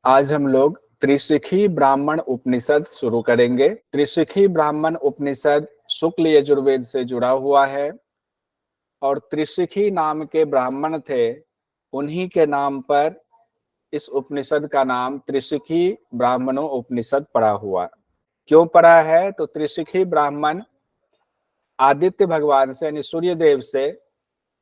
आज हम लोग त्रिशिखी ब्राह्मण उपनिषद शुरू करेंगे। त्रिशिखी ब्राह्मण उपनिषद शुक्ल यजुर्वेद से जुड़ा हुआ है और त्रिशिखी नाम के ब्राह्मण थे, उन्हीं के नाम पर इस उपनिषद का नाम त्रिशिखी ब्राह्मणों उपनिषद पड़ा हुआ। क्यों पड़ा है? तो त्रिशिखी ब्राह्मण आदित्य भगवान से यानी सूर्य देव से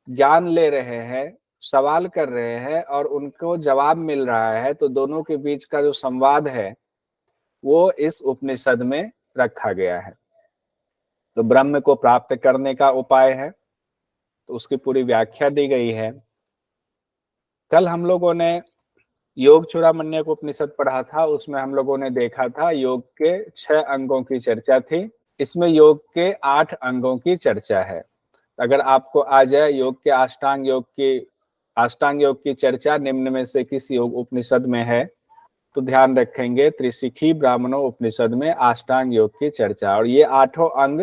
ज्ञान ले रहे हैं, सवाल कर रहे हैं और उनको जवाब मिल रहा है। तो दोनों के बीच का जो संवाद है वो इस उपनिषद में रखा गया है। तो ब्रह्म को प्राप्त करने का उपाय है, तो उसकी पूरी व्याख्या दी गई है। कल हम लोगों ने योग चूड़ामणि को उपनिषद पढ़ा था, उसमें हम लोगों ने देखा था योग के 6 अंगों की चर्चा थी। इसमें योग के 8 अंगों की चर्चा है। अगर आपको आ जाए योग के अष्टांग योग की चर्चा निम्न में से किस योग उपनिषद में है, तो ध्यान रखेंगे त्रिशिखी ब्राह्मणों उपनिषद में अष्टांग योग की चर्चा। और ये 8 अंग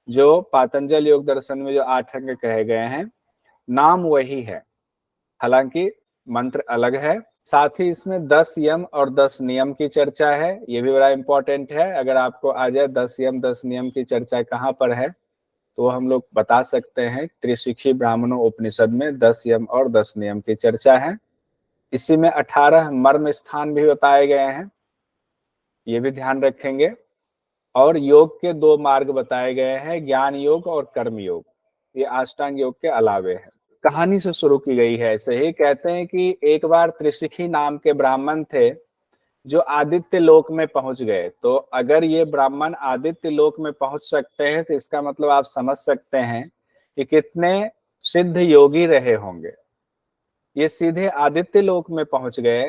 जो पातंजल योग दर्शन में जो 8 अंग कहे गए हैं, नाम वही है, हालांकि मंत्र अलग है। साथ ही इसमें 10 यम और 10 नियम की चर्चा है, ये भी बड़ा इंपॉर्टेंट है। अगर आपको आ जाए 10 यम 10 नियम की चर्चा कहाँ पर है, तो हम लोग बता सकते हैं त्रिशिखी ब्राह्मणों उपनिषद में 10 यम और 10 नियम की चर्चा है। इसी में 18 मर्म स्थान भी बताए गए हैं, ये भी ध्यान रखेंगे। और योग के 2 मार्ग बताए गए हैं, ज्ञान योग और कर्म योग, ये अष्टांग योग के अलावे है। कहानी से शुरू की गई है। ऐसे ही कहते हैं कि एक बार त्रिशिखी नाम के ब्राह्मण थे जो आदित्य लोक में पहुंच गए। तो अगर ये ब्राह्मण आदित्य लोक में पहुंच सकते हैं तो इसका मतलब आप समझ सकते हैं कि कितने सिद्ध योगी रहे होंगे। ये सीधे आदित्य लोक में पहुंच गए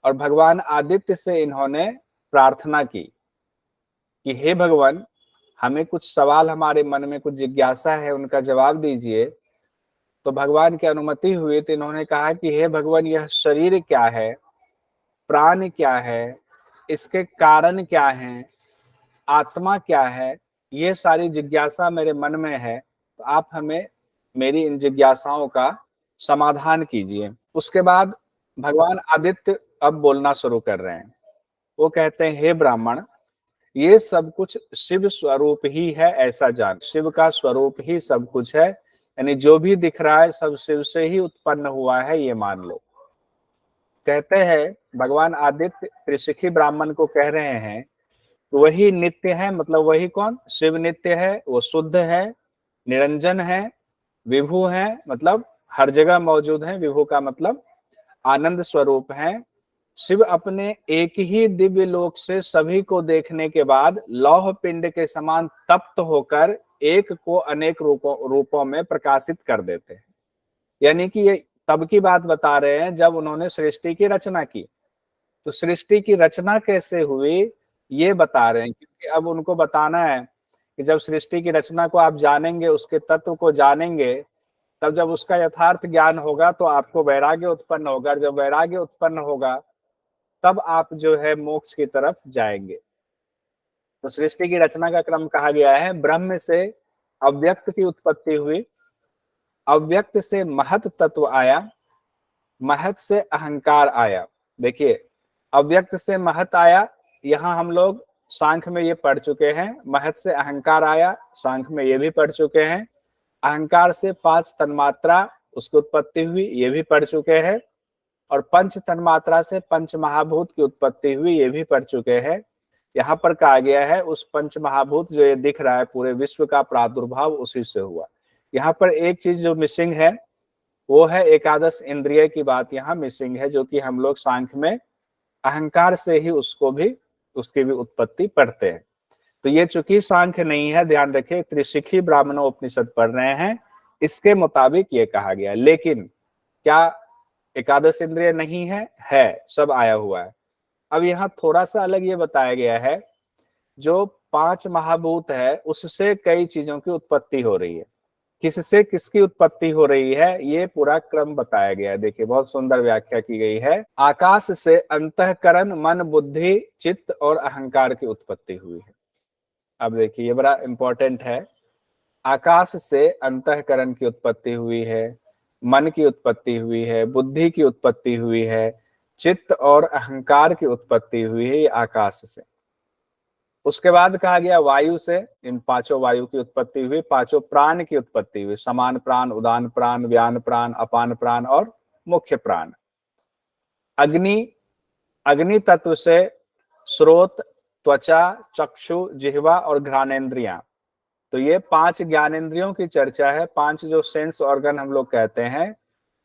और भगवान आदित्य से इन्होंने प्रार्थना की कि हे भगवान, हमें कुछ सवाल, हमारे मन में कुछ जिज्ञासा है, उनका जवाब दीजिए। तो भगवान की अनुमति हुई तो इन्होंने कहा कि हे भगवान, यह शरीर क्या है, प्राण क्या है, इसके कारण क्या है, आत्मा क्या है, ये सारी जिज्ञासा मेरे मन में है। तो आप हमें मेरी इन जिज्ञासाओं का समाधान कीजिए। उसके बाद भगवान आदित्य अब बोलना शुरू कर रहे हैं। वो कहते हैं, हे ब्राह्मण, ये सब कुछ शिव स्वरूप ही है, ऐसा जान। शिव का स्वरूप ही सब कुछ है, यानी जो भी दिख रहा है सब शिव से ही उत्पन्न हुआ है, ये मान लो। कहते हैं भगवान आदित्य त्रिशिखी ब्राह्मण को कह रहे हैं वही नित्य है। मतलब वही कौन? शिव नित्य है, वो शुद्ध है, निरंजन है, विभु है, मतलब हर जगह मौजूद है। विभु का मतलब आनंद स्वरूप है। शिव अपने एक ही दिव्य लोक से सभी को देखने के बाद लौह पिंड के समान तप्त होकर एक को अनेक रूपों में प्रकाशित कर देते हैं। यानी कि ये तब की बात बता रहे हैं जब उन्होंने सृष्टि की रचना की। तो सृष्टि की रचना कैसे हुई ये बता रहे हैं, क्योंकि अब उनको बताना है कि जब सृष्टि की रचना को आप जानेंगे, उसके तत्व को जानेंगे, तब जब उसका यथार्थ ज्ञान होगा तो आपको वैराग्य उत्पन्न होगा। जब वैराग्य उत्पन्न होगा तब आप जो है मोक्ष की तरफ जाएंगे। तो सृष्टि की रचना का क्रम कहा गया है। ब्रह्म से अव्यक्त की उत्पत्ति हुई, अव्यक्त से महत तत्व आया, महत से अहंकार आया। देखिए, अव्यक्त से महत आया, यहां हम लोग सांख्य में ये पढ़ चुके हैं। महत से अहंकार आया, सांख्य में ये भी पढ़ चुके हैं। अहंकार से 5 तन्मात्रा उसकी उत्पत्ति हुई, ये भी पढ़ चुके हैं। और पंच तन्मात्रा से पंच महाभूत की उत्पत्ति हुई, ये भी पढ़ चुके हैं। यहाँ पर कहा गया है उस पंच महाभूत जो ये दिख रहा है पूरे विश्व का प्रादुर्भाव उसी से हुआ। यहाँ पर एक चीज जो मिसिंग है वो है एकादश इंद्रिय की बात यहाँ मिसिंग है, जो कि हम लोग सांख्य में अहंकार से ही उसकी भी उत्पत्ति पढ़ते हैं। तो ये चूंकि सांख्य नहीं है, ध्यान रखिए, त्रिशिखी ब्राह्मणों उपनिषद पढ़ रहे हैं, इसके मुताबिक ये कहा गया। लेकिन क्या एकादश इंद्रिय नहीं है, सब आया हुआ है। अब यहाँ थोड़ा सा अलग ये बताया गया है, जो 5 महाभूत है उससे कई चीजों की उत्पत्ति हो रही है। किससे किसकी उत्पत्ति हो रही है ये पूरा क्रम बताया गया है। देखिए, बहुत सुंदर व्याख्या की गई है। आकाश से अंतःकरण, मन, बुद्धि, चित्त और अहंकार की उत्पत्ति हुई है। अब देखिए, ये बड़ा इंपॉर्टेंट है। आकाश से अंतःकरण की उत्पत्ति हुई है, मन की उत्पत्ति हुई है, बुद्धि की उत्पत्ति हुई है, चित्त और अहंकार की उत्पत्ति हुई है आकाश से। उसके बाद कहा गया वायु से, इन पांचों वायु की उत्पत्ति हुई, पांचों प्राण की उत्पत्ति हुई, समान प्राण, उदान प्राण, व्यान प्राण, अपान प्राण और मुख्य प्राण। अग्नि, अग्नि तत्व से स्रोत, त्वचा, चक्षु, जिह्वा और घ्राणेन्द्रियां, तो ये 5 ज्ञानेंद्रियों की चर्चा है। 5 जो सेंस ऑर्गन हम लोग कहते हैं,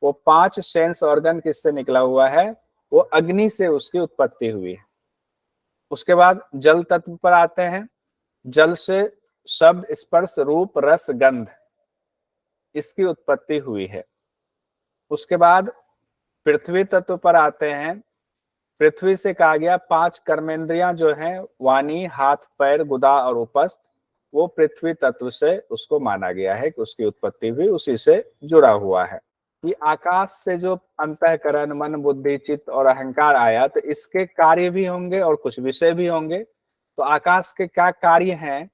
वो 5 सेंस ऑर्गन किससे निकला हुआ है? वो अग्नि से उसकी उत्पत्ति हुई है। उसके बाद जल तत्व पर आते हैं। जल से शब्द, स्पर्श, रूप, रस, गंध, इसकी उत्पत्ति हुई है। उसके बाद पृथ्वी तत्व पर आते हैं। पृथ्वी से कहा गया 5 कर्मेंद्रियां जो हैं, वाणी, हाथ, पैर, गुदा और उपस्थ, वो पृथ्वी तत्व से उसको माना गया है कि उसकी उत्पत्ति भी उसी से जुड़ा हुआ है। कि आकाश से जो अंतःकरण, मन, बुद्धि, चित्त और अहंकार आया, तो इसके कार्य भी होंगे और कुछ विषय भी होंगे। तो आकाश के क्या कार्य हैं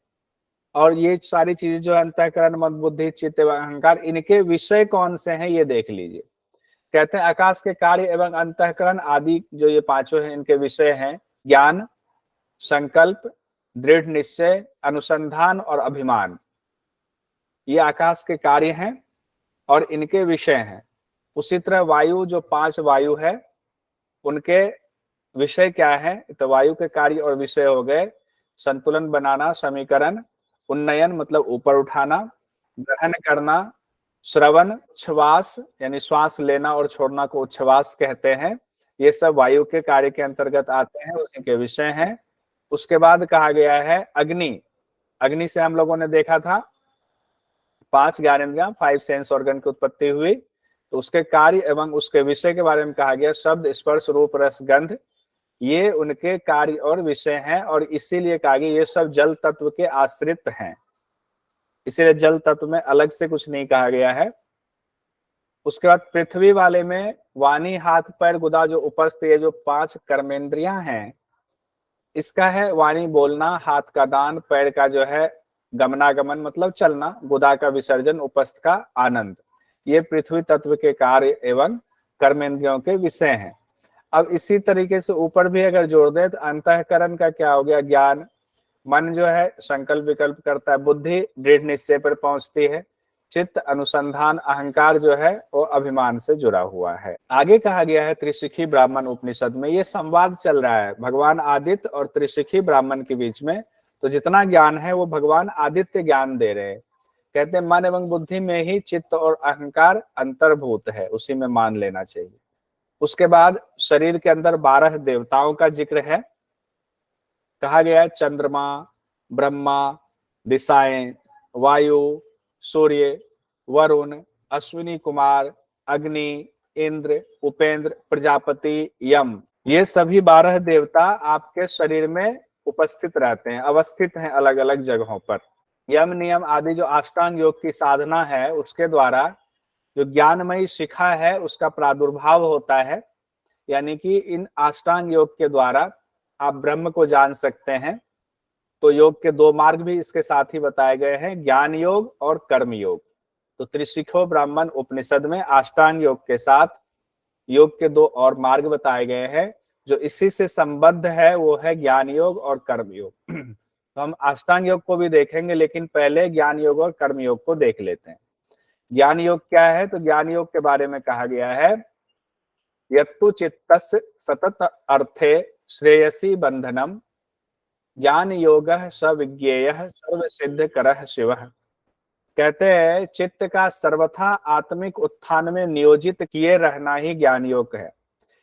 और ये सारी चीजें जो अंतःकरण, मन, बुद्धि, चित्त एवं अहंकार, इनके विषय कौन से हैं ये देख लीजिए। कहते हैं आकाश के कार्य एवं अंतःकरण आदि जो ये पांचों हैं, इनके विषय हैं ज्ञान, संकल्प, दृढ़ निश्चय, अनुसंधान और अभिमान। ये आकाश के कार्य हैं और इनके विषय हैं। उसी तरह वायु, जो 5 वायु है, उनके विषय क्या है? तो वायु के कार्य और विषय हो गए संतुलन बनाना, समीकरण, उन्नयन मतलब ऊपर उठाना, ग्रहण करना, श्रवण, श्वास यानी श्वास लेना और छोड़ना को उच्छ्वास कहते हैं। ये सब वायु के कार्य के अंतर्गत आते हैं, उसी के विषय हैं। उसके बाद कहा गया है अग्नि। अग्नि से हम लोगों ने देखा था 5 ज्ञानेंद्रियां, 5 सेंस ऑर्गन की उत्पत्ति हुई। तो उसके कार्य एवं उसके विषय के बारे में कहा गया शब्द, स्पर्श, रूप, रस, गंध, ये उनके कार्य और विषय हैं। और इसीलिए कहा गया ये सब जल तत्व के आश्रित हैं, इसीलिए जल तत्व में अलग से कुछ नहीं कहा गया है। उसके बाद पृथ्वी वाले में वाणी, हाथ, पैर, गुदा जो उपस्थ, ये जो 5 कर्मेंद्रियां हैं, इसका है वाणी बोलना, हाथ का दान, पैर का जो है गमनागमन मतलब चलना, गुदा का विसर्जन, उपस्थ का आनंद। ये पृथ्वी तत्व के कार्य एवं कर्मेंद्रियों के विषय हैं। अब इसी तरीके से ऊपर भी अगर जोड़ दे तो अंतःकरण का क्या हो गया? ज्ञान। मन जो है संकल्प विकल्प करता है, बुद्धि दृढ़ निश्चय पर पहुंचती है, चित्त अनुसंधान, अहंकार जो है वो अभिमान से जुड़ा हुआ है। आगे कहा गया है त्रिशिखी ब्राह्मण उपनिषद में, ये संवाद चल रहा है भगवान आदित्य और त्रिशिखी ब्राह्मण के बीच में। तो जितना ज्ञान है वो भगवान आदित्य ज्ञान दे रहे हैं। कहते हैं मन एवं बुद्धि में ही चित्त और अहंकार अंतर्भूत है, उसी में मान लेना चाहिए। उसके बाद शरीर के अंदर 12 देवताओं का जिक्र है। कहा गया है चंद्रमा, ब्रह्मा, दिशाएं, वायु, सूर्य, वरुण, अश्विनी कुमार, अग्नि, इंद्र, उपेंद्र, प्रजापति, यम, ये सभी 12 देवता आपके शरीर में उपस्थित रहते हैं, अवस्थित हैं अलग अलग जगहों पर। यम, नियम आदि जो अष्टांग योग की साधना है, उसके द्वारा जो ज्ञानमयी शिखा है उसका प्रादुर्भाव होता है। यानी कि इन अष्टांग योग के द्वारा आप ब्रह्म को जान सकते हैं। तो योग के 2 मार्ग भी इसके साथ ही बताए गए हैं, ज्ञान योग और कर्म योग। तो त्रिशिखो ब्राह्मण उपनिषद में अष्टांग योग के साथ योग के 2 और मार्ग बताए गए हैं। जो इसी से संबद्ध है वो है ज्ञान योग और कर्म योग। तो हम अष्टांग योग को भी देखेंगे, लेकिन पहले ज्ञान योग और कर्म योग को देख लेते हैं। ज्ञान योग क्या है? तो ज्ञान योग के बारे में कहा गया है यत्तु चित्तस्य सतत अर्थे श्रेयसी बंधनम ज्ञान योगः स विज्ञेयः सर्व सिद्ध करः शिवः। कहते हैं चित्त का सर्वथा आत्मिक उत्थान में नियोजित किए रहना ही ज्ञान योग है।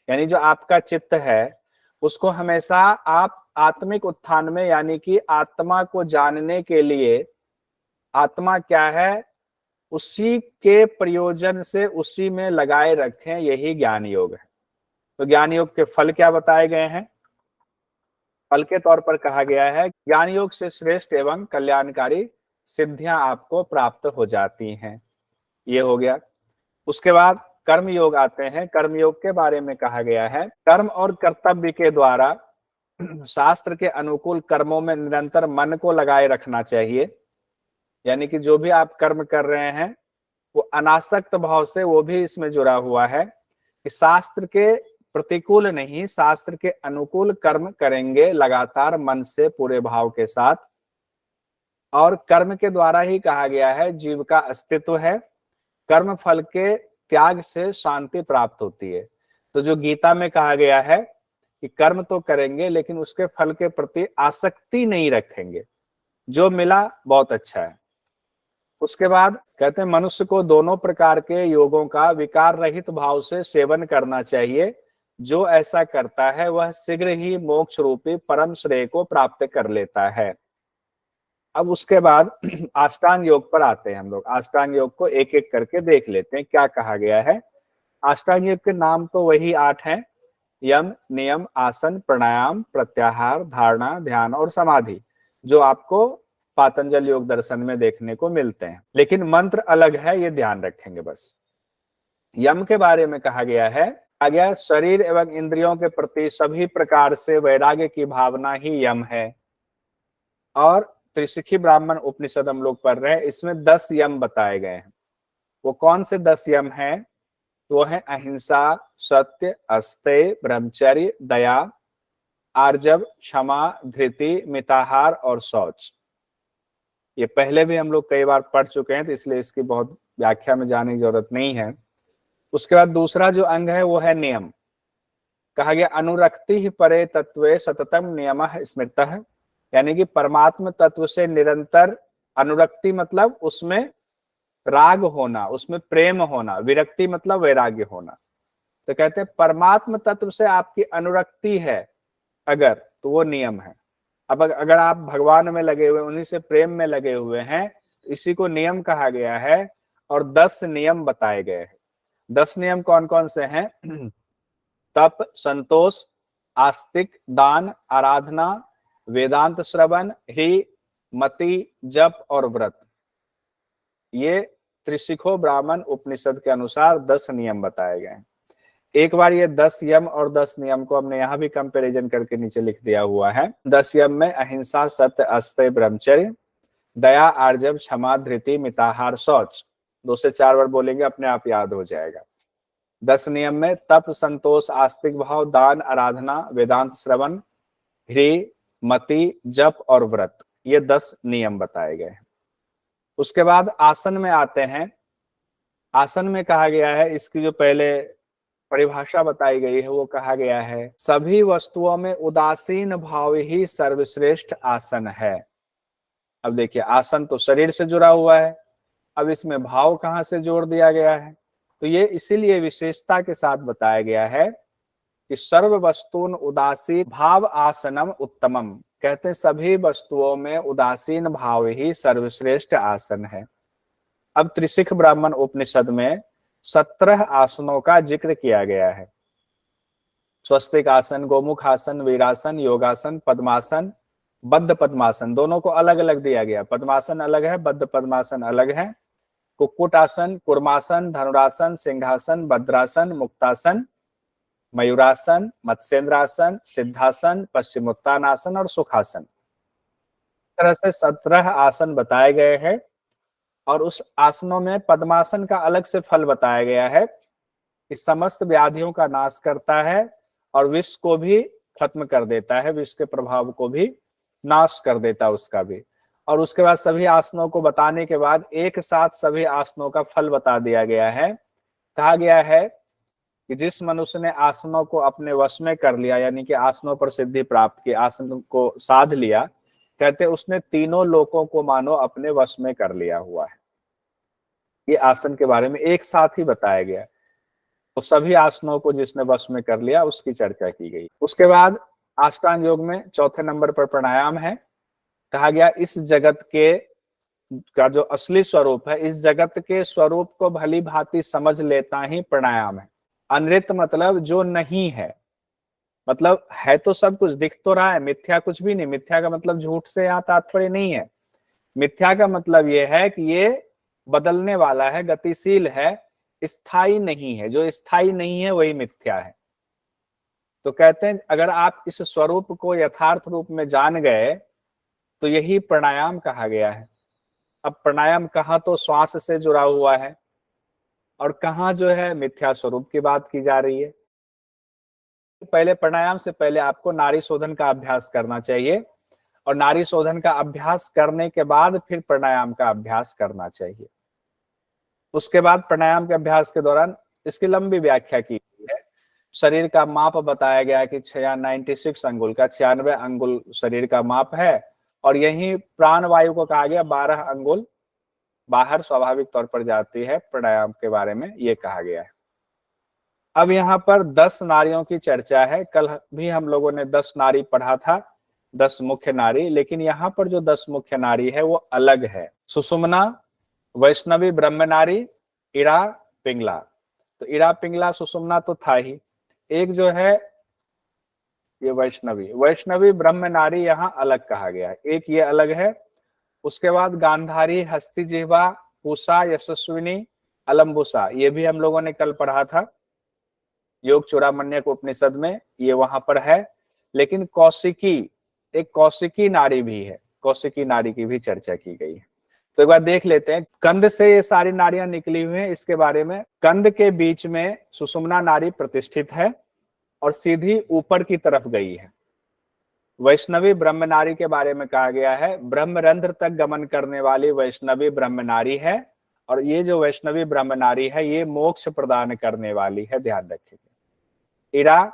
यानी जो आपका चित्त है उसको हमेशा आप आत्मिक उत्थान में, यानी कि आत्मा को जानने के लिए, आत्मा क्या है उसी के प्रयोजन से उसी में लगाए रखें, यही ज्ञान योग है। तो ज्ञान योग के फल क्या बताए गए हैं? फल के तौर पर कहा गया है ज्ञान योग से श्रेष्ठ एवं कल्याणकारी सिद्धियां आपको प्राप्त हो जाती हैं। ये हो गया। उसके बाद कर्म योग आते हैं। कर्म योग के बारे में कहा गया है कर्म और कर्तव्य के द्वारा शास्त्र के अनुकूल कर्मों में निरंतर मन को लगाए रखना चाहिए। यानी कि जो भी आप कर्म कर रहे हैं वो अनासक्त भाव से, वो भी इसमें जुड़ा हुआ है कि शास्त्र के प्रतिकूल नहीं, शास्त्र के अनुकूल कर्म करेंगे लगातार मन से पूरे भाव के साथ। और कर्म के द्वारा ही कहा गया है जीव का अस्तित्व है। कर्म फल के त्याग से शांति प्राप्त होती है। तो जो गीता में कहा गया है कि कर्म तो करेंगे लेकिन उसके फल के प्रति आसक्ति नहीं रखेंगे, जो मिला बहुत अच्छा है। उसके बाद कहते हैं मनुष्य को दोनों प्रकार के योगों का विकार रहित भाव से सेवन करना चाहिए। जो ऐसा करता है वह शीघ्र ही मोक्ष रूपी परम श्रेय को प्राप्त कर लेता है। अब उसके बाद अष्टांग योग पर आते हैं हम लोग। अष्टांग योग को एक एक करके देख लेते हैं क्या कहा गया है। अष्टांग योग के नाम तो वही 8 हैं, यम, नियम, आसन, प्राणायाम, प्रत्याहार, धारणा, ध्यान और समाधि, जो आपको पातंजल योग दर्शन में देखने को मिलते हैं। लेकिन मंत्र अलग है, ये ध्यान रखेंगे बस। यम के बारे में कहा गया है, शरीर एवं इंद्रियों के प्रति सभी प्रकार से वैराग्य की भावना ही यम है। और त्रिशिखी ब्राह्मण उपनिषद हम लोग पढ़ रहे हैं, इसमें 10 यम बताए गए हैं। वो कौन से 10 यम हैं? वो है अहिंसा, सत्य, अस्तेय, ब्रह्मचर्य, दया, आर्जव, क्षमा, धृति, मिताहार और शौच। ये पहले भी हम लोग कई बार पढ़ चुके हैं, तो इसलिए इसकी बहुत व्याख्या में जाने की जरूरत नहीं है। उसके बाद दूसरा जो अंग है वो है नियम। कहा गया अनुरक्ति ही परे तत्वे सततम नियमः स्मृतः, यानी कि परमात्म तत्व से निरंतर अनुरक्ति मतलब उसमें राग होना, उसमें प्रेम होना, विरक्ति मतलब वैराग्य होना। तो कहते हैं परमात्म तत्व से आपकी अनुरक्ति है अगर, तो वो नियम है। अब अगर आप भगवान में लगे हुए, उन्हीं से प्रेम में लगे हुए हैं, तो इसी को नियम कहा गया है। और 10 नियम बताए गए हैं। 10 नियम कौन कौन से हैं? तप, संतोष, आस्तिक, दान, आराधना, वेदांत श्रवण, ह्री, मति, जप और व्रत। ये त्रिशिखो ब्राह्मण उपनिषद के अनुसार 10 नियम बताए गए हैं। एक बार ये 10 यम और 10 नियम को हमने यहाँ भी कंपैरिजन करके नीचे लिख दिया हुआ है। 10 यम में अहिंसा, सत्य, अस्तेय, ब्रह्मचर्य, दया, आर्जव, क्षमा, धृति, मिताहार, शौच। 2 से 4 बार बोलेंगे, अपने आप याद हो जाएगा। 10 नियम में तप, संतोष, आस्तिक भाव, दान, आराधना, वेदांत श्रवण, ह्री, मति, जप और व्रत, ये 10 नियम बताए गए हैं। उसके बाद आसन में आते हैं। आसन में कहा गया है, इसकी जो पहले परिभाषा बताई गई है वो कहा गया है सभी वस्तुओं में उदासीन भाव ही सर्वश्रेष्ठ आसन है। अब देखिए आसन तो शरीर से जुड़ा हुआ है, अब इसमें भाव कहाँ से जोड़ दिया गया है? तो ये इसीलिए विशेषता के साथ बताया गया है कि सर्व वस्तून उदासीन भाव आसनम उत्तमम। कहते हैं सभी वस्तुओं में उदासीन भाव ही सर्वश्रेष्ठ आसन है। अब त्रिशिख ब्राह्मण उपनिषद में 17 आसनों का जिक्र किया गया है। स्वस्तिक आसन, गोमुख आसन, वीरासन, योगासन, पद्मासन, बद्ध पद्मासन, दोनों को अलग अलग दिया गया। पद्मासन अलग है, बद्ध पद्मासन अलग है। कुक्कुट आसन, कुर्मासन, धनुरासन, सिंहासन, भद्रासन, मुक्तासन, मयूरासन, मत्स्येंद्रासन, सिद्धासन, पश्चिमोत्तानासन और सुखासन। इस तरह से 17 आसन बताए गए हैं। और उस आसनों में पद्मासन का अलग से फल बताया गया है कि समस्त व्याधियों का नाश करता है और विष को भी खत्म कर देता है, विष के प्रभाव को भी नाश कर देता है उसका भी। और उसके बाद सभी आसनों को बताने के बाद एक साथ सभी आसनों का फल बता दिया गया है। कहा गया है कि जिस मनुष्य ने आसनों को अपने वश में कर लिया, यानी कि आसनों पर सिद्धि प्राप्त की, आसन को साध लिया, कहते उसने तीनों लोकों को मानो अपने वश में कर लिया हुआ है। ये आसन के बारे में एक साथ ही बताया गया। तो सभी आसनों को जिसने वश में कर लिया उसकी चर्चा की गई। उसके बाद अष्टांग योग में चौथे नंबर पर प्राणायाम है। कहा गया इस जगत के का जो असली स्वरूप है, इस जगत के स्वरूप को भली भांति समझ लेता ही प्राणायाम है। अनृत मतलब जो नहीं है, मतलब है तो सब कुछ, दिख तो रहा है, मिथ्या कुछ भी नहीं। मिथ्या का मतलब झूठ से यहाँ तात्पर्य नहीं है। मिथ्या का मतलब ये है कि ये बदलने वाला है, गतिशील है, स्थायी नहीं है। जो स्थायी नहीं है वही मिथ्या है। तो कहते हैं अगर आप इस स्वरूप को यथार्थ रूप में जान गए तो यही प्राणायाम कहा गया है। अब प्राणायाम कहाँ तो श्वास से जुड़ा हुआ है और कहाँ जो है मिथ्या स्वरूप की बात की जा रही है। पहले प्राणायाम से पहले आपको नाड़ी शोधन का अभ्यास करना चाहिए, और नाड़ी शोधन का अभ्यास करने के बाद फिर प्राणायाम का अभ्यास करना चाहिए। उसके बाद प्राणायाम के अभ्यास के दौरान इसकी लंबी व्याख्या की गई है। शरीर का माप बताया गया है कि 96 अंगुल का 96 अंगुल शरीर का माप है, और यही प्राण वायु को कहा गया 12 अंगुल बाहर स्वाभाविक तौर पर जाती है। प्राणायाम के बारे में ये कहा गया है। अब यहाँ पर 10 नाड़ियों की चर्चा है। कल भी हम लोगों ने 10 नाड़ी पढ़ा था, 10 मुख्य नाड़ी, लेकिन यहाँ पर जो 10 मुख्य नाड़ी है वो अलग है। सुषुम्ना, वैष्णवी, ब्रह्म नाड़ी, इड़ा, पिंगला। तो इड़ा, पिंगला, सुषुम्ना तो था ही, एक जो है ये वैष्णवी ब्रह्म नाड़ी यहाँ अलग कहा गया है, एक ये अलग है। उसके बाद गांधारी, हस्ती, जिह्वा, पूषा, यशस्विनी, अलम्बुसा, ये भी हम लोगों ने कल पढ़ा था योग चूड़ामण्यक उपनिषद में, ये वहां पर है। लेकिन कौशिकी, एक कौशिकी नाड़ी भी है, कौशिकी नाड़ी की भी चर्चा की गई है। तो एक बार देख लेते हैं, कंध से ये सारी नाड़ियां निकली हुई हैं, इसके बारे में। कंध के बीच में सुषुम्ना नाड़ी प्रतिष्ठित है और सीधी ऊपर की तरफ गई है। वैष्णवी ब्रह्म नाड़ी के बारे में कहा गया है, ब्रह्मरंध्र तक गमन करने वाली वैष्णवी ब्रह्म नाड़ी है, और ये जो वैष्णवी ब्रह्म नाड़ी है ये मोक्ष प्रदान करने वाली है, ध्यान रखिएगा। इड़ा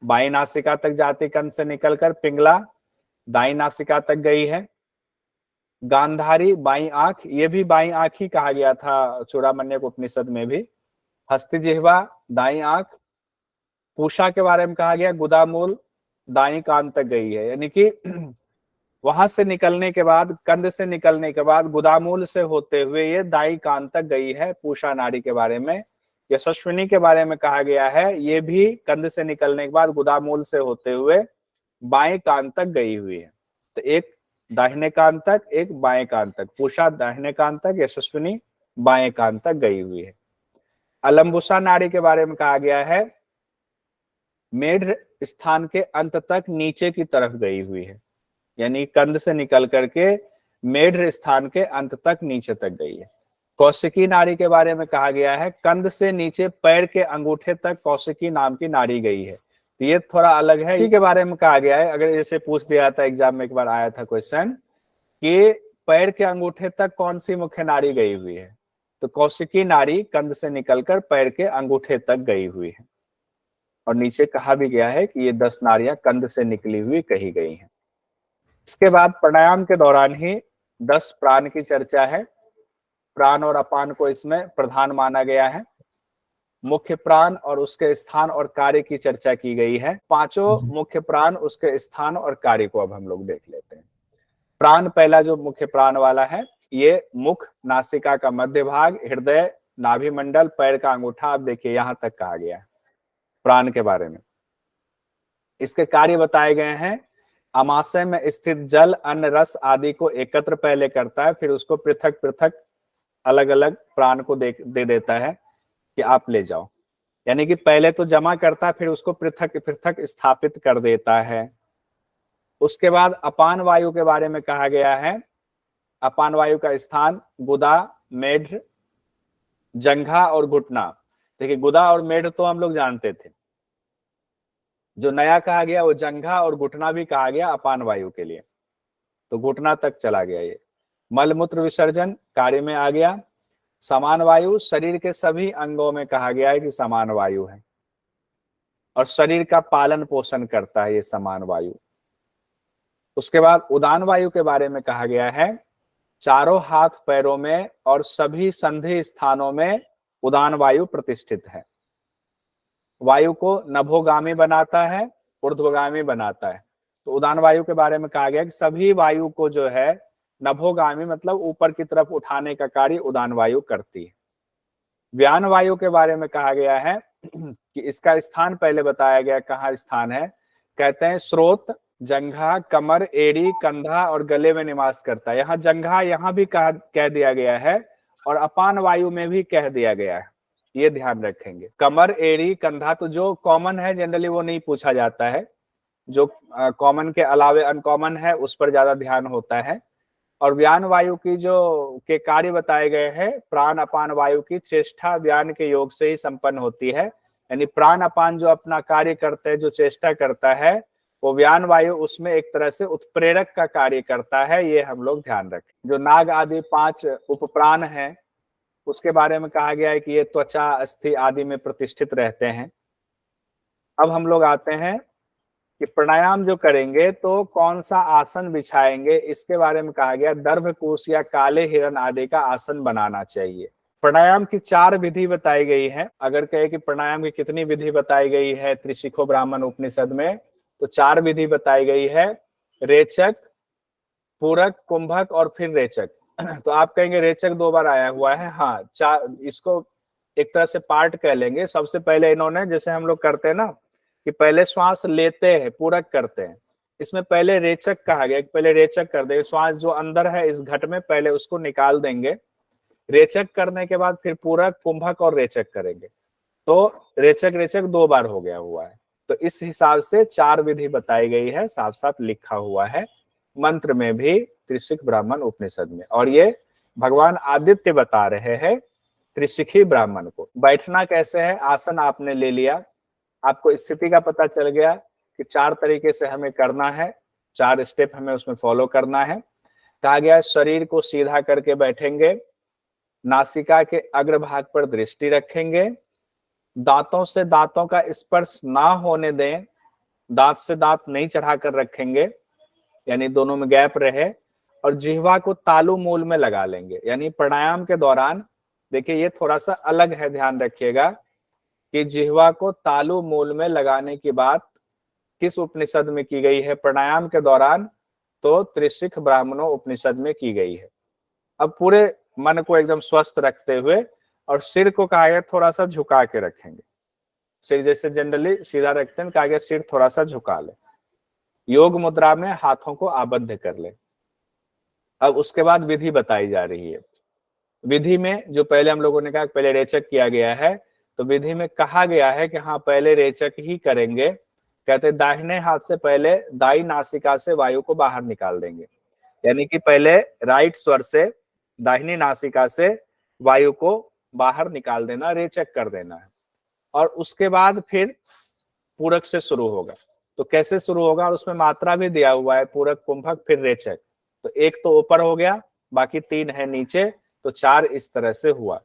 बाई नासिका तक जाती कंध से निकलकर, पिंगला दाई नासिका तक गई है। गांधारी बाई आंख, ये भी बाई आंख ही कहा गया था चूड़ामण्यक उपनिषद में भी। हस्ती, जिह्वा दाई आंख। पूषा के बारे में कहा गया गुदामूल दाई कान तक गई है, यानी कि वहां से निकलने के बाद, कंध से निकलने के बाद गुदामूल से होते हुए ये दाई कान तक गई है, पूषा नाड़ी के बारे में। यशस्विनी के बारे में कहा गया है, ये भी कंध से निकलने के बाद गुदामूल से होते हुए बाएं कान तक गई हुई है। तो एक दाहिने कान तक, एक बाएं कान तक। पूषा दाहिने कान तक, यशस्विनी बाएं कान तक गई हुई है। अलम्बुसा नाड़ी के बारे में कहा गया है, मेढ स्थान के अंत तक नीचे की तरफ गई हुई है, यानी कंध से निकल करके मेढ स्थान के अंत तक नीचे तक गई है। कौशिकी नाड़ी के बारे में कहा गया है, कंध से नीचे पैर के अंगूठे तक कौशिकी नाम की नाड़ी गई है। तो ये थोड़ा अलग है। इसी के बारे में कहा गया है, अगर जैसे पूछ दिया था एग्जाम में, एक बार आया था क्वेश्चन कि पैर के अंगूठे तक कौन सी मुख्य नाड़ी गई हुई है, तो कौशिकी नाड़ी कंध से निकलकर पैर के अंगूठे तक गई हुई है। और नीचे कहा भी गया है कि ये 10 नाड़ियां कंध से निकली हुई कही गई हैं। इसके बाद प्राणायाम के दौरान ही 10 प्राण की चर्चा है। प्राण और अपान को इसमें प्रधान माना गया है। मुख्य प्राण और उसके स्थान और कार्य की चर्चा की गई है। पांचों मुख्य प्राण, उसके स्थान और कार्य को अब हम लोग देख लेते हैं। प्राण, पहला जो मुख्य प्राण वाला है, ये मुख, नासिका का मध्य भाग, हृदय, नाभि मंडल, पैर का अंगूठा। आप देखिए यहां तक कहा गया है प्राण के बारे में। इसके कार्य बताए गए हैं। आमाशय में स्थित जल, अन्न, रस आदि को एकत्र पहले करता है, फिर उसको पृथक पृथक अलग अलग प्राण को दे देता है कि आप ले जाओ, यानी कि पहले तो जमा करता है, फिर उसको पृथक पृथक स्थापित कर देता है। उसके बाद अपान वायु के बारे में कहा गया है। अपान वायु का स्थान गुदा, मेढ, जंघा और घुटना। देखिए गुदा और मेढ तो हम लोग जानते थे, जो नया कहा गया वो जंघा और घुटना भी कहा गया अपान वायु के लिए, तो घुटना तक चला गया। ये मलमूत्र विसर्जन कार्य में आ गया। समान वायु, शरीर के सभी अंगों में कहा गया है कि समान वायु है, और शरीर का पालन पोषण करता है ये समान वायु। उसके बाद उदान वायु के बारे में कहा गया है, चारों हाथ पैरों में और सभी संधि स्थानों में उदान वायु प्रतिष्ठित है। वायु को नभोगामी बनाता है, ऊर्ध्वगामी बनाता है। तो उदान वायु के बारे में कहा गया कि सभी वायु को जो है नभोगामी मतलब ऊपर की तरफ उठाने का कार्य उदान वायु करती है। व्यान वायु के बारे में कहा गया है कि इसका स्थान पहले बताया गया, कहाँ स्थान है, कहते हैं स्रोत, जंघा, कमर, एड़ी, कंधा और गले में निवास करता है। यहाँ जंघा यहाँ भी कह दिया गया है, और अपान वायु में भी कह दिया गया है, ये ध्यान रखेंगे। कमर, एड़ी, कंधा तो जो कॉमन है जनरली वो नहीं पूछा जाता है, जो कॉमन के अलावे अनकॉमन है उस पर ज्यादा ध्यान होता है। और व्यान वायु की जो के कार्य बताए गए हैं, प्राण अपान वायु की चेष्टा व्यान के योग से ही संपन्न होती है, यानी प्राण अपान जो अपना कार्य करते हैं, जो चेष्टा करता है, वो व्यान वायु उसमें एक तरह से उत्प्रेरक का कार्य करता है। ये हम लोग ध्यान रखें। जो नाग आदि 5 उपप्राण हैं, उसके बारे में कहा गया है कि ये त्वचा, अस्थि आदि में प्रतिष्ठित रहते हैं। अब हम लोग आते हैं कि प्राणायाम जो करेंगे तो कौन सा आसन बिछाएंगे, इसके बारे में कहा गया दर्भकूश या काले हिरण आदि का आसन बनाना चाहिए। प्राणायाम की 4 विधि बताई गई है। अगर कहे कि प्राणायाम की कितनी विधि बताई गई है त्रिशिखो ब्राह्मण उपनिषद में, तो 4 विधि बताई गई है, रेचक, पूरक, कुंभक और फिर रेचक। तो आप कहेंगे रेचक 2 बार आया हुआ है। हाँ, इसको एक तरह से पार्ट कह लेंगे। सबसे पहले इन्होंने, जैसे हम लोग करते हैं ना कि पहले श्वास लेते हैं, पूरक करते हैं, इसमें पहले रेचक कहा गया, पहले रेचक कर देंगे। श्वास जो अंदर है इस घट में, पहले उसको निकाल देंगे। रेचक करने के बाद फिर पूरक, कुंभक और रेचक करेंगे। तो रेचक रेचक 2 बार हो गया हुआ है। तो इस हिसाब से 4 विधि बताई गई है, साफ साफ लिखा हुआ है मंत्र में भी, त्रिशिख ब्राह्मण उपनिषद में। और ये भगवान आदित्य बता रहे हैं त्रिशिखी ब्राह्मण को। बैठना कैसे है, आसन आपने ले लिया, आपको स्थिति का पता चल गया कि 4 तरीके से हमें करना है, 4 स्टेप हमें उसमें फॉलो करना है। कहा गया शरीर को सीधा करके बैठेंगे, नासिका के अग्रभाग पर दृष्टि रखेंगे, दांतों से दांतों का स्पर्श ना होने दें, दांत से दांत नहीं चढ़ाकर रखेंगे, यानी दोनों में गैप रहे, और जिह्वा को तालु मूल में लगा लेंगे। यानी प्राणायाम के दौरान, देखिए ये थोड़ा सा अलग है, ध्यान रखिएगा कि जिह्वा को तालु मूल में लगाने की बात किस उपनिषद में की गई है प्राणायाम के दौरान, तो त्रिशिख ब्राह्मणों उपनिषद में की गई है। अब पूरे मन को एकदम स्वस्थ रखते हुए, और सिर को कहा गया थोड़ा सा झुका के रखेंगे। सिर जैसे जनरली सीधा रखते हैं, कहा गया सिर थोड़ा सा झुका ले। योग मुद्रा में हाथों को आबद्ध कर ले। अब उसके बाद विधि बताई जा रही है। विधि में जो पहले हम लोगों ने कहा पहले रेचक किया गया है, तो विधि में कहा गया है कि हाँ पहले रेचक ही करेंगे। कहते दाहिने हाथ से पहले दाई नासिका से वायु को बाहर निकाल देंगे, यानी कि पहले राइट स्वर से दाहिनी नासिका से वायु को बाहर निकाल देना, रेचक कर देना है। और उसके बाद फिर पूरक से शुरू होगा। तो कैसे शुरू होगा, और उसमें मात्रा भी दिया हुआ है, पूरक, कुंभक फिर रेचक। तो एक तो ऊपर हो गया, बाकी 3 है नीचे, तो 4 इस तरह से हुआ।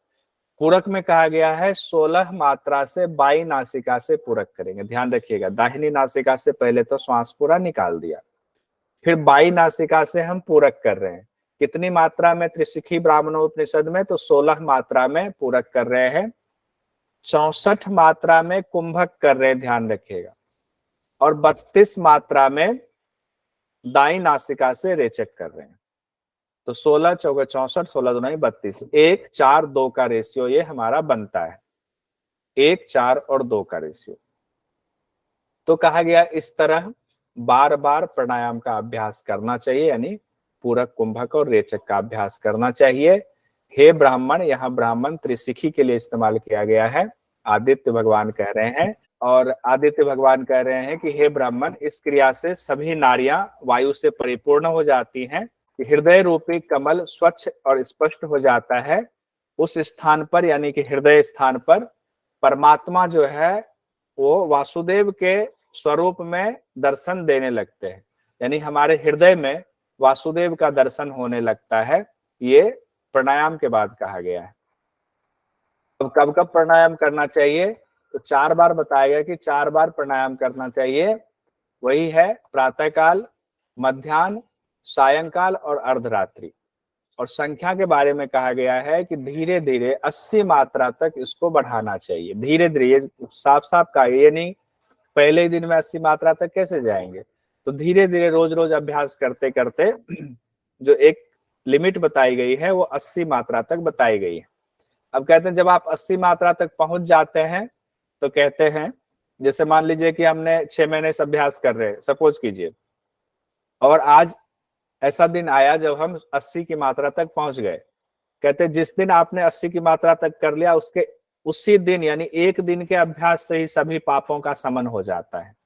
पूरक में कहा गया है 16 मात्रा से बाई नासिका से पूरक करेंगे। ध्यान रखिएगा, दाहिनी नासिका से पहले तो श्वास पूरा निकाल दिया, फिर बाई नासिका से हम पूरक कर रहे हैं। कितनी मात्रा में त्रिशिखी ब्राह्मणोपनिषद में, तो 16 मात्रा में पूरक कर रहे हैं, 64 मात्रा में कुंभक कर रहे हैं, ध्यान रखिएगा, और 32 मात्रा में दाई नासिका से रेचक कर रहे हैं। तो 16 चौके 64, 16 दूना 32, 1 4 2 का रेशियो ये हमारा बनता है, 1 4 और 2 का रेशियो। तो कहा गया इस तरह बार बार प्राणायाम का अभ्यास करना चाहिए, यानी पूरक, कुंभक और रेचक का अभ्यास करना चाहिए। हे ब्राह्मण, यहाँ ब्राह्मण त्रिशिखी के लिए इस्तेमाल किया गया है, आदित्य भगवान कह रहे हैं। और आदित्य भगवान कह रहे हैं कि हे ब्राह्मण, इस क्रिया से सभी नारियां वायु से परिपूर्ण हो जाती हैं, हृदय रूपी कमल स्वच्छ और स्पष्ट हो जाता है। उस स्थान पर, यानी कि हृदय स्थान पर परमात्मा जो है वो वासुदेव के स्वरूप में दर्शन देने लगते हैं, यानी हमारे हृदय में वासुदेव का दर्शन होने लगता है। ये प्राणायाम के बाद कहा गया है। अब कब कब प्राणायाम करना चाहिए, तो 4 बार बताया गया कि 4 बार प्राणायाम करना चाहिए। वही है प्रातःकाल, मध्याह्न, सायंकाल और अर्धरात्रि। और संख्या के बारे में कहा गया है कि धीरे धीरे 80 मात्रा तक इसको बढ़ाना चाहिए। धीरे धीरे, साफ साफ कहा, ये नहीं पहले ही दिन में 80 मात्रा तक कैसे जाएंगे। तो धीरे धीरे रोज रोज अभ्यास करते करते जो एक लिमिट बताई गई है वो 80 मात्रा तक बताई गई है। अब कहते हैं जब आप 80 मात्रा तक पहुंच जाते हैं, तो कहते हैं जैसे मान लीजिए कि हमने 6 महीने से अभ्यास कर रहे हैं, सपोज कीजिए, और आज ऐसा दिन आया जब हम 80 की मात्रा तक पहुंच गए। कहते जिस दिन आपने 80 की मात्रा तक कर लिया, उसके उसी दिन, यानी एक दिन के अभ्यास से ही सभी पापों का शमन हो जाता है।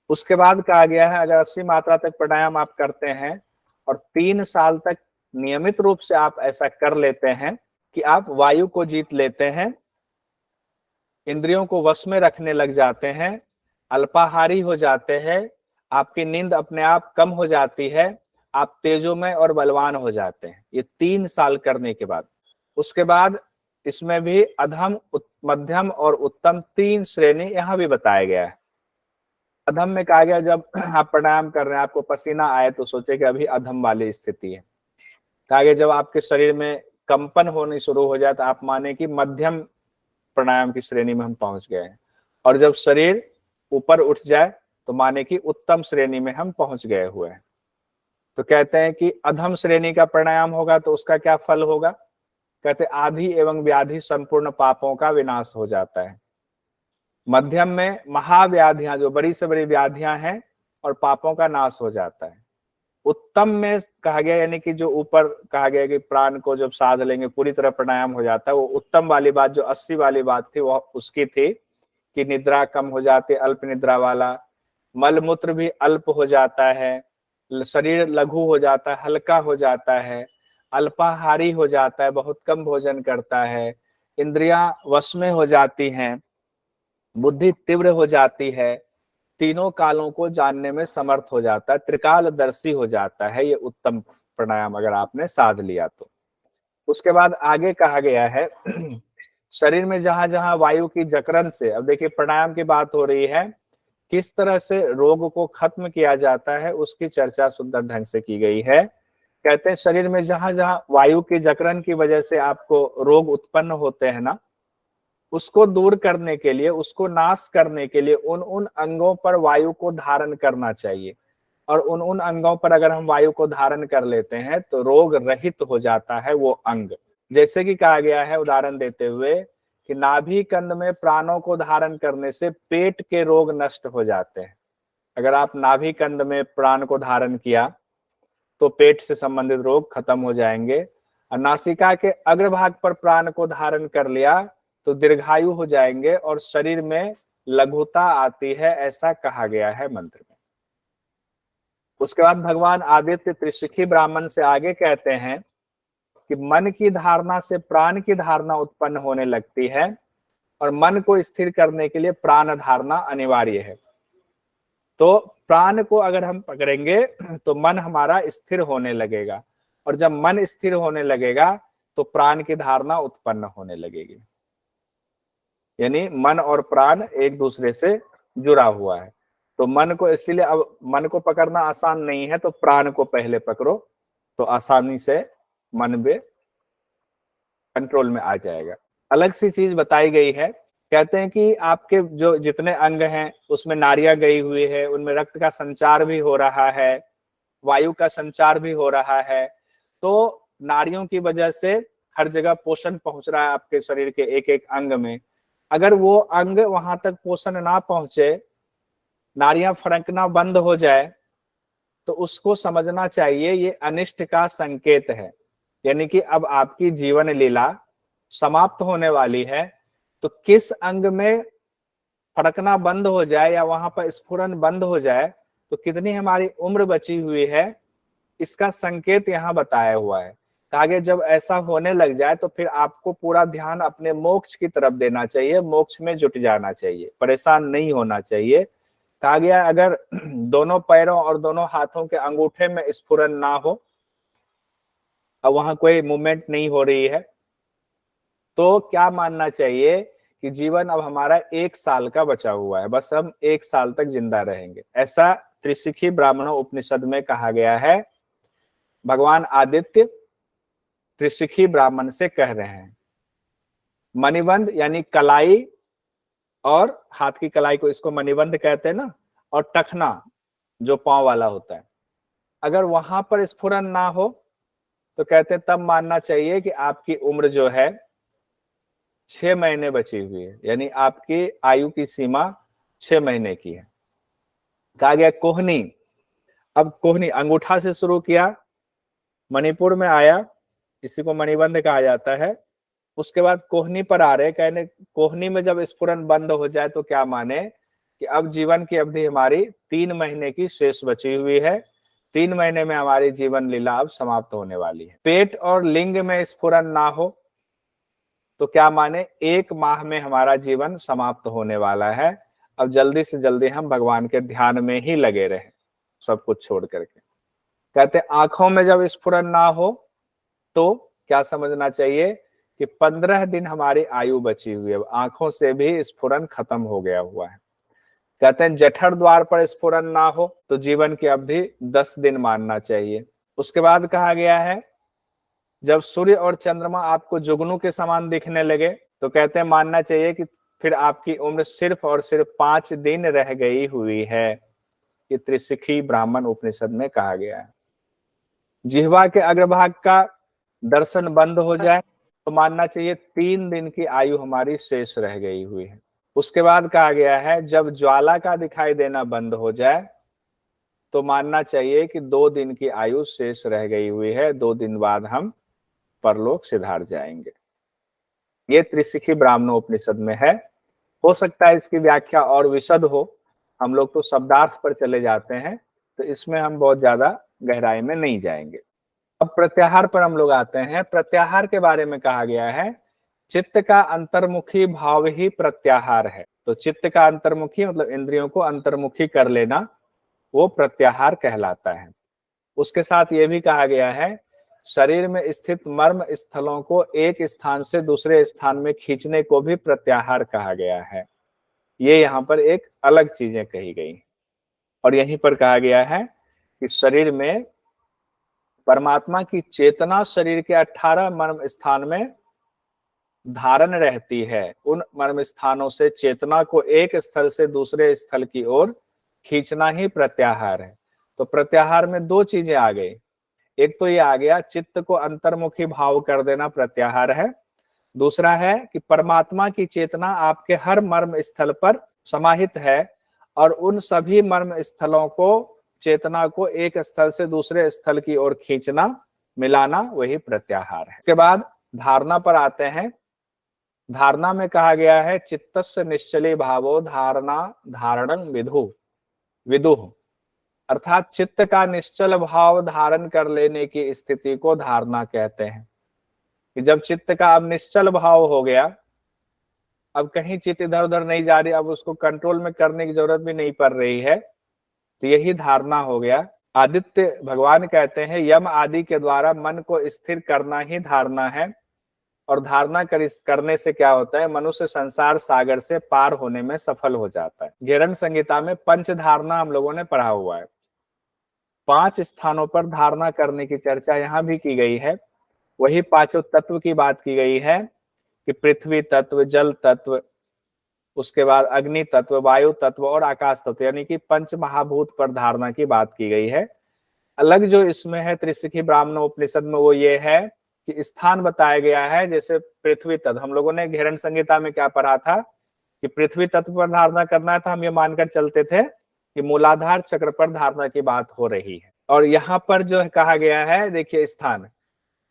उसके बाद कहा गया है अगर 80 मात्रा तक प्राणायाम आप करते हैं और 3 साल तक नियमित रूप से आप ऐसा कर लेते हैं कि आप वायु को जीत लेते हैं, इंद्रियों को वश में रखने लग जाते हैं, अल्पाहारी हो जाते हैं, आपकी नींद अपने आप कम हो जाती है, आप तेजोमय और बलवान हो जाते हैं। ये 3 साल करने के बाद, उसके बाद इसमें भी अधम, मध्यम और उत्तम 3 श्रेणी यहाँ भी बताया गया है। अधम में कहा गया जब आप प्राणायाम कर रहे हैं आपको पसीना आए तो सोचे कि अभी अधम वाली स्थिति है। कहा गया जब आपके शरीर में कंपन होनी शुरू हो जाए तो आप माने कि मध्यम प्राणायाम की श्रेणी में हम पहुंच गए हैं, और जब शरीर ऊपर उठ जाए तो माने कि उत्तम श्रेणी में हम पहुंच गए हुए हैं। तो कहते हैं कि अधम श्रेणी का प्राणायाम होगा तो उसका क्या फल होगा? कहते आधि एवं व्याधि संपूर्ण पापों का विनाश हो जाता है। मध्यम में महाव्याधियां, जो बड़ी से बड़ी व्याधियां हैं, और पापों का नाश हो जाता है। उत्तम में कहा गया यानी कि जो ऊपर कहा गया कि प्राण को जब साध लेंगे पूरी तरह प्राणायाम हो जाता है, वो उत्तम वाली बात जो 80 वाली बात थी वो उसकी थी कि निद्रा कम हो जाती, अल्प निद्रा वाला, मल मूत्र भी अल्प हो जाता है, शरीर लघु हो जाता है, हल्का हो जाता है, अल्पाहारी हो जाता है, बहुत कम भोजन करता है, इंद्रियां वश में हो जाती हैं, बुद्धि तीव्र हो जाती है, तीनों कालों को जानने में समर्थ हो जाता है, त्रिकालदर्शी हो जाता है। ये उत्तम प्राणायाम अगर आपने साध लिया तो। उसके बाद आगे कहा गया है शरीर में जहां जहां वायु की जकरन से, अब देखिए प्राणायाम की बात हो रही है, किस तरह से रोग को खत्म किया जाता है उसकी चर्चा सुंदर ढंग से की गई है। कहते हैं शरीर में जहां जहां वायु की जकरन की वजह से आपको रोग उत्पन्न होते हैं ना, उसको दूर करने के लिए, उसको नाश करने के लिए उन उन अंगों पर वायु को धारण करना चाहिए, और उन उन अंगों पर अगर हम वायु को धारण कर लेते हैं तो रोग रहित हो जाता है वो अंग। जैसे कि कहा गया है उदाहरण देते हुए कि नाभि कंद में प्राणों को धारण करने से पेट के रोग नष्ट हो जाते हैं। अगर आप नाभि कंद में प्राण को धारण किया तो पेट से संबंधित रोग खत्म हो जाएंगे, और नासिका के अग्रभाग पर प्राण को धारण कर लिया तो दीर्घायु हो जाएंगे और शरीर में लघुता आती है, ऐसा कहा गया है मंत्र में। उसके बाद भगवान आदित्य त्रिशिखी ब्राह्मण से आगे कहते हैं कि मन की धारणा से प्राण की धारणा उत्पन्न होने लगती है, और मन को स्थिर करने के लिए प्राण धारणा अनिवार्य है। तो प्राण को अगर हम पकड़ेंगे तो मन हमारा स्थिर होने लगेगा, और जब मन स्थिर होने लगेगा तो प्राण की धारणा उत्पन्न होने लगेगी। यानी मन और प्राण एक दूसरे से जुड़ा हुआ है। तो मन को, इसीलिए अब मन को पकड़ना आसान नहीं है, तो प्राण को पहले पकड़ो तो आसानी से मन में कंट्रोल में आ जाएगा। अलग सी चीज बताई गई है, कहते हैं कि आपके जो जितने अंग हैं उसमें नाड़ियां गई हुई है, उनमें रक्त का संचार भी हो रहा है, वायु का संचार भी हो रहा है। तो नाड़ियों की वजह से हर जगह पोषण पहुंच रहा है आपके शरीर के एक एक अंग में। अगर वो अंग वहां तक पोषण ना पहुंचे, नाड़ियां फड़कना बंद हो जाए, तो उसको समझना चाहिए ये अनिष्ट का संकेत है। यानी कि अब आपकी जीवन लीला समाप्त होने वाली है। तो किस अंग में फड़कना बंद हो जाए या वहां पर स्फुरन बंद हो जाए तो कितनी हमारी उम्र बची हुई है, इसका संकेत यहाँ बताया हुआ है। आगे जब ऐसा होने लग जाए तो फिर आपको पूरा ध्यान अपने मोक्ष की तरफ देना चाहिए, मोक्ष में जुट जाना चाहिए, परेशान नहीं होना चाहिए। कहा गया अगर दोनों पैरों और दोनों हाथों के अंगूठे में स्फुरन ना हो, अब वहां कोई मूवमेंट नहीं हो रही है, तो क्या मानना चाहिए कि जीवन अब हमारा 1 साल का बचा हुआ है, बस हम 1 साल तक जिंदा रहेंगे। ऐसा त्रिशिखी ब्राह्मणों उपनिषद में कहा गया है। भगवान आदित्य त्रिशिखी ब्राह्मण से कह रहे हैं। मणिबंध यानी कलाई, और हाथ की कलाई को इसको मणिबंध कहते हैं ना, और टखना जो पांव वाला होता है, अगर वहां पर स्फुरन ना हो तो कहते हैं तब मानना चाहिए कि आपकी उम्र जो है 6 महीने बची हुई है, यानी आपकी आयु की सीमा 6 महीने की है। कहा गया कोहनी, अब कोहनी अंगूठा से शुरू किया, मणिपुर में आया, इसी को मणिबंध कहा जाता है। उसके बाद कोहनी पर आ रहे, कहने कोहनी में जब स्फुरन बंद हो जाए तो क्या माने कि अब जीवन की अवधि हमारी 3 महीने की शेष बची हुई है, 3 महीने में हमारी जीवन लीला अब समाप्त होने वाली है। पेट और लिंग में स्फुरन ना हो तो क्या माने 1 माह में हमारा जीवन समाप्त होने वाला है। अब जल्दी से जल्दी हम भगवान के ध्यान में ही लगे रहे, सब कुछ छोड़ करके। कहते आंखों में जब स्फुरन ना हो तो क्या समझना चाहिए कि 15 दिन हमारी आयु बची हुई है, आंखों से भी स्फुरन खत्म हो गया हुआ है। कहते हैं जठर द्वार पर स्फुरन ना हो तो जीवन की अवधि 10 दिन मानना चाहिए। उसके बाद कहा गया है जब सूर्य और चंद्रमा आपको जुगनू के समान दिखने लगे तो कहते हैं मानना चाहिए कि फिर आपकी उम्र सिर्फ और सिर्फ 5 दिन रह गई हुई है। ये त्रिशिखी ब्राह्मण उपनिषद में कहा गया है। जिह्वा के अग्रभाग का दर्शन बंद हो जाए तो मानना चाहिए 3 दिन की आयु हमारी शेष रह गई हुई है। उसके बाद कहा गया है जब ज्वाला का दिखाई देना बंद हो जाए तो मानना चाहिए कि 2 दिन की आयु शेष रह गई हुई है, 2 दिन बाद हम परलोक सिधार जाएंगे। ये त्रिशिखी ब्राह्मणोपनिषद में है। हो सकता है इसकी व्याख्या और विशद हो, हम लोग तो शब्दार्थ पर चले जाते हैं तो इसमें हम बहुत ज्यादा गहराई में नहीं जाएंगे। अब प्रत्याहार पर हम लोग आते हैं। प्रत्याहार के बारे में कहा गया है चित्त का अंतर्मुखी भाव ही प्रत्याहार है। तो चित्त का अंतर्मुखी मतलब इंद्रियों को अंतर्मुखी कर लेना, वो प्रत्याहार कहलाता है। उसके साथ ये भी कहा गया है शरीर में स्थित मर्म स्थलों को एक स्थान से दूसरे स्थान में खींचने को भी प्रत्याहार कहा गया है। ये यहाँ पर एक अलग चीजें कही गई और यहीं पर कहा गया है कि शरीर में परमात्मा की चेतना शरीर के 18 मर्म स्थान में धारण रहती है। उन मर्म स्थानों से चेतना को एक स्थल से दूसरे स्थल की ओर खींचना ही प्रत्याहार है। तो प्रत्याहार में 2 चीजें आ गई। एक तो ये आ गया चित्त को अंतर्मुखी भाव कर देना प्रत्याहार है। दूसरा है कि परमात्मा की चेतना आपके हर मर्म स्थल पर समाहित है और उन सभी मर्म स्थलों को चेतना को एक स्थल से दूसरे स्थल की ओर खींचना, मिलाना, वही प्रत्याहार है। उसके बाद धारणा पर आते हैं। धारणा में कहा गया है चित्तस्य निश्चली भावो धारणा धारणं विदुः अर्थात चित्त का निश्चल भाव धारण कर लेने की स्थिति को धारणा कहते हैं। कि जब चित्त का अब निश्चल भाव हो गया, अब कहीं चित्त इधर उधर नहीं जा रही, अब उसको कंट्रोल में करने की जरूरत भी नहीं पड़ रही है, तो यही धारणा हो गया। आदित्य भगवान कहते हैं यम आदि के द्वारा मन को स्थिर करना ही धारणा है और धारणा करने से क्या होता है, मनुष्य संसार सागर से पार होने में सफल हो जाता है। घेरन संहिता में पंच धारणा हम लोगों ने पढ़ा हुआ है। 5 स्थानों पर धारणा करने की चर्चा यहाँ भी की गई है। वही 5 तत्व की बात की गई है कि पृथ्वी तत्व, जल तत्व, उसके बाद अग्नि तत्व, वायु तत्व और आकाश तत्व, यानी कि पंच महाभूत पर धारणा की बात की गई है। अलग जो इसमें है त्रिशिखी ब्राह्मणोपनिषद में वो ये है कि स्थान बताया गया है। जैसे पृथ्वी तत्व हम लोगों ने घेरन संहिता में क्या पढ़ा था कि पृथ्वी तत्व पर धारणा करना था। हम ये मानकर चलते थे कि मूलाधार चक्र पर धारणा की बात हो रही है। और यहाँ पर जो कहा गया है, देखिए स्थान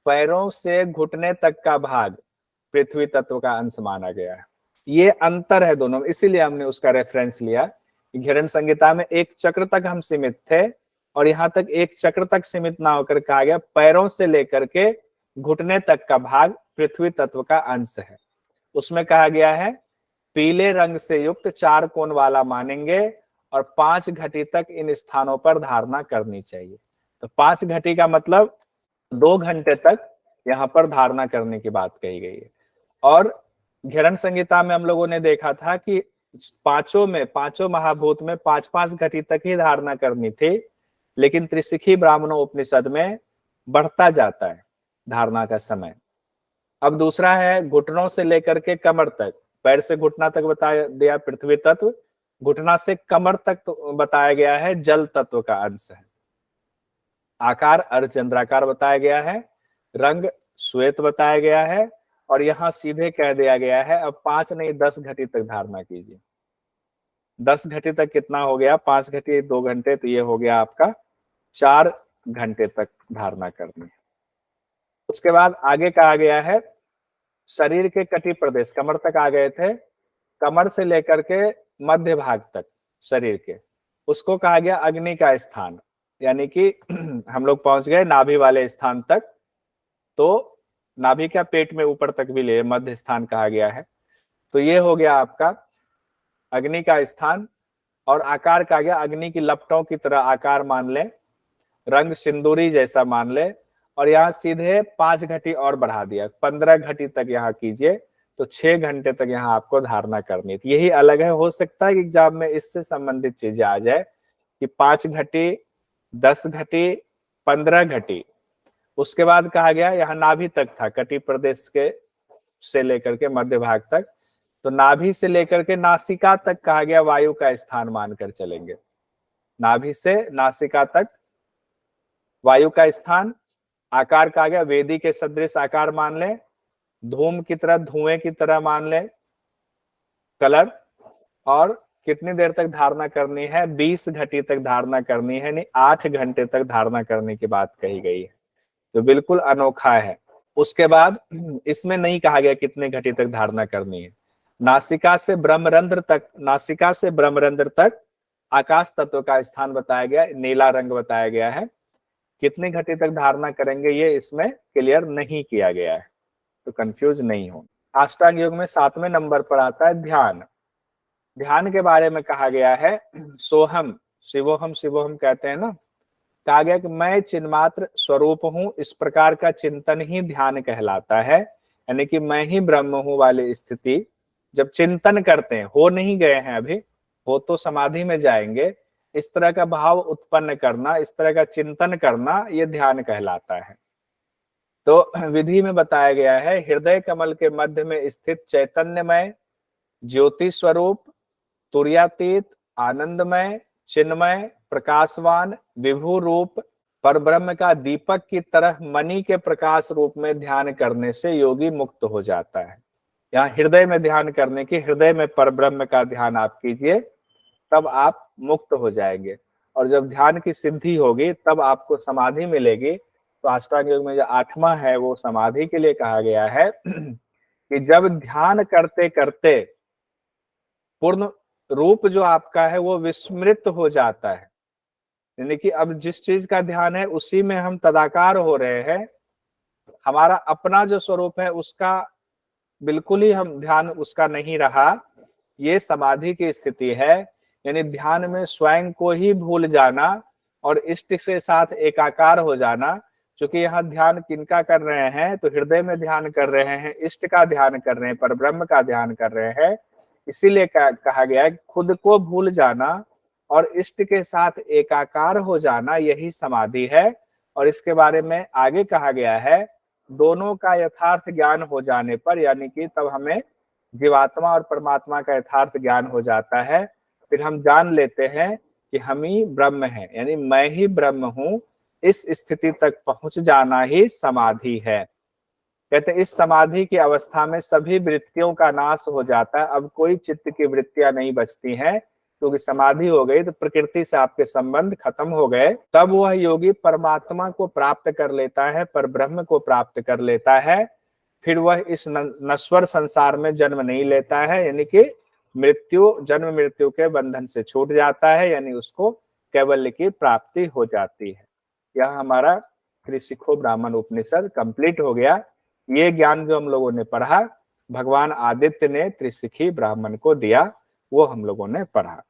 पैरों से घुटने तक का भाग पृथ्वी तत्व का अंश माना गया है। ये अंतर है दोनों में, इसीलिए हमने उसका रेफरेंस लिया। घेरन संहिता में एक चक्र तक हम सीमित थे और यहाँ तक एक चक्र तक सीमित ना होकर कहा गया पैरों से लेकर के घुटने तक का भाग पृथ्वी तत्व का अंश है। उसमें कहा गया है पीले रंग से युक्त 4 कोण वाला मानेंगे और 5 घटी तक इन स्थानों पर धारणा करनी चाहिए। तो 5 घटी का मतलब 2 घंटे तक यहाँ पर धारणा करने की बात कही गई है। और घेरन संहिता में हम लोगों ने देखा था कि पांचों महाभूत में 5-5 घटी तक ही धारणा करनी थी, लेकिन त्रिशिखी ब्राह्मणों उपनिषद में बढ़ता जाता है धारणा का समय। अब दूसरा है घुटनों से लेकर के कमर तक, पैर से घुटना तक बताया दिया पृथ्वी तत्व, घुटना से कमर तक तो बताया गया है जल तत्व का अंश है। आकार अर्धचंद्राकार बताया गया है, रंग श्वेत बताया गया है और यहाँ सीधे कह दिया गया है अब 5 नहीं 10 घटी तक धारणा कीजिए। 10 घटी तक कितना हो गया, 5 घटी 2 घंटे, तो ये हो गया आपका 4 घंटे तक धारणा करनी। उसके बाद आगे कहा गया है शरीर के कटी प्रदेश, कमर तक आ गए थे, कमर से लेकर के मध्य भाग तक शरीर के, उसको कहा गया अग्नि का स्थान, यानी कि हम लोग पहुंच गए नाभि वाले स्थान तक। तो नाभि का पेट में ऊपर तक भी ले, मध्य स्थान कहा गया है। तो ये हो गया आपका अग्नि का स्थान। और आकार कहा गया, अग्नि की लपटों की तरह आकार मान ले, रंग सिंदूरी जैसा मान ले। और यहाँ सीधे 5 घटी और बढ़ा दिया, 15 घटी तक यहाँ कीजिए, तो 6 घंटे तक यहाँ आपको धारणा करनी थी। यही अलग है, हो सकता है कि एग्जाम में इससे संबंधित चीजें आ जाए कि 5 घटी, 10 घटी, 15 घटी। उसके बाद कहा गया यहाँ नाभि तक था, कटी प्रदेश के से लेकर के मध्य भाग तक, तो नाभि से लेकर के नासिका तक कहा गया वायु का स्थान मानकर चलेंगे। नाभि से नासिका तक वायु का स्थान। आकार कहा गया वेदी के सदृश आकार मान ले, धूम की तरह, धुएं की तरह मान ले कलर। और कितनी देर तक धारणा करनी है, 20 घटी तक धारणा करनी है, नहीं 8 घंटे तक धारणा करने की बात कही गई है, तो बिल्कुल अनोखा है। उसके बाद इसमें नहीं कहा गया कितने घटी तक धारणा करनी है। नासिका से ब्रह्मरंध्र तक, नासिका से ब्रह्मरंध्र तक आकाश तत्व का स्थान बताया गया, नीला रंग बताया गया है। कितनी घटी तक धारणा करेंगे ये इसमें क्लियर नहीं किया गया है, तो कंफ्यूज नहीं हो। अष्टांग योग में 7वें नंबर पर आता है ध्यान। ध्यान के बारे में कहा गया है सोहम शिवोहम, शिवोहम कहते हैं ना, कहा गया कि मैं चिन्मात्र स्वरूप हूं, इस प्रकार का चिंतन ही ध्यान कहलाता है। यानी कि मैं ही ब्रह्म हूं वाली स्थिति जब चिंतन करते हैं, हो नहीं गए हैं अभी, हो तो समाधि में जाएंगे, इस तरह का भाव उत्पन्न करना, इस तरह का चिंतन करना, ये ध्यान कहलाता है। तो विधि में बताया गया है हृदय कमल के मध्य में स्थित चैतन्यमय ज्योति स्वरूप, तुर्यातीत, आनंदमय, चिन्मय, प्रकाशवान, विभु रूप परब्रह्म का दीपक की तरह मणि के प्रकाश रूप में ध्यान करने से योगी मुक्त हो जाता है। यहाँ हृदय में ध्यान करने की, हृदय में परब्रह्म का ध्यान आप कीजिए, तब आप मुक्त हो जाएंगे। और जब ध्यान की सिद्धि होगी तब आपको समाधि मिलेगी। तो अष्टांग योग में जो 8वां है वो समाधि के लिए कहा गया है कि जब ध्यान करते करते पूर्ण रूप जो आपका है वो विस्मृत हो जाता है, यानी कि अब जिस चीज का ध्यान है उसी में हम तदाकार हो रहे हैं, हमारा अपना जो स्वरूप है उसका बिल्कुल ही हम ध्यान उसका नहीं रहा, ये समाधि की स्थिति है। यानी ध्यान में स्वयं को ही भूल जाना और इष्ट के साथ एकाकार हो जाना। क्योंकि यहाँ ध्यान किनका कर रहे हैं, तो हृदय में ध्यान कर रहे हैं, इष्ट का ध्यान कर रहे हैं, परब्रह्म का ध्यान कर रहे हैं। इसीलिए कहा गया है खुद को भूल जाना और इष्ट के साथ एकाकार हो जाना, यही समाधि है। और इसके बारे में आगे कहा गया है दोनों का यथार्थ ज्ञान हो जाने पर, यानी कि तब हमें जीवात्मा और परमात्मा का यथार्थ ज्ञान हो जाता है, फिर हम जान लेते हैं कि हम ही ब्रह्म हैं, यानी मैं ही ब्रह्म हूं। इस स्थिति तक पहुंच जाना ही समाधि है। कहते इस समाधि की अवस्था में सभी वृत्तियों का नाश हो जाता है, अब कोई चित्त की वृत्तियां नहीं बचती हैं, क्योंकि समाधि हो गई तो प्रकृति से आपके संबंध खत्म हो गए। तब वह योगी परमात्मा को प्राप्त कर लेता है, पर ब्रह्म को प्राप्त कर लेता है। फिर वह इस नश्वर संसार में जन्म नहीं लेता है, यानी कि मृत्यु, जन्म मृत्यु के बंधन से छूट जाता है, यानी उसको कैवल्य की प्राप्ति हो जाती है। यह हमारा त्रिशिखो ब्राह्मण उपनिषद कंप्लीट हो गया। ये ज्ञान जो हम लोगों ने पढ़ा, भगवान आदित्य ने त्रिशिखी ब्राह्मण को दिया, वो हम लोगों ने पढ़ा।